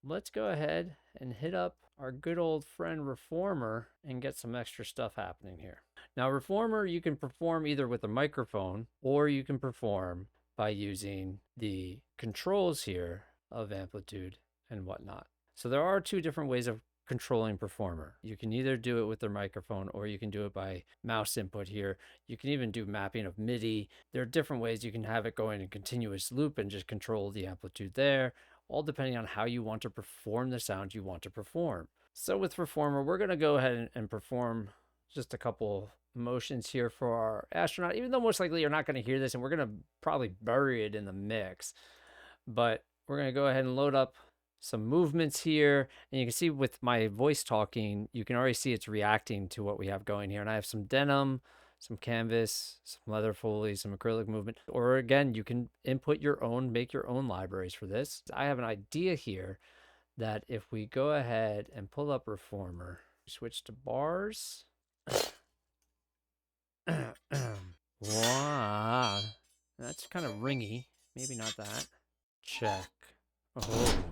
let's go ahead and hit up our good old friend Reformer and get some extra stuff happening here. Now, Reformer, you can perform either with a microphone or you can perform by using the controls here of amplitude and whatnot. So there are two different ways of controlling Performer. You can either do it with the microphone or you can do it by mouse input here. You can even do mapping of MIDI. There are different ways you can have it go in a continuous loop and just control the amplitude there, all depending on how you want to perform the sound you want to perform. So with Performer, we're going to go ahead and perform just a couple motions here for our astronaut, even though most likely you're not going to hear this and we're going to probably bury it in the mix. But we're going to go ahead and load up some movements here, and you can see with my voice talking, you can already see it's reacting to what we have going here. And I have some denim, some canvas, some leather Foley, some acrylic movement, or again, you can input your own, make your own libraries for this. I have an idea here that if we go ahead and pull up Reformer, switch to bars. Wow, that's kind of ringy. Maybe not that. Check. Oh.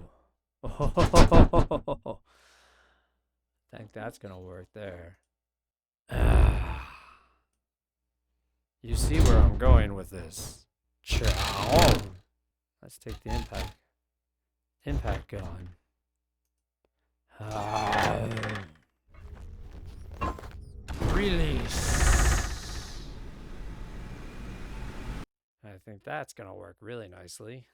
Oh, I think that's gonna work there. You see where I'm going with this. Chow. Let's take the impact gun. Release. I think that's gonna work really nicely.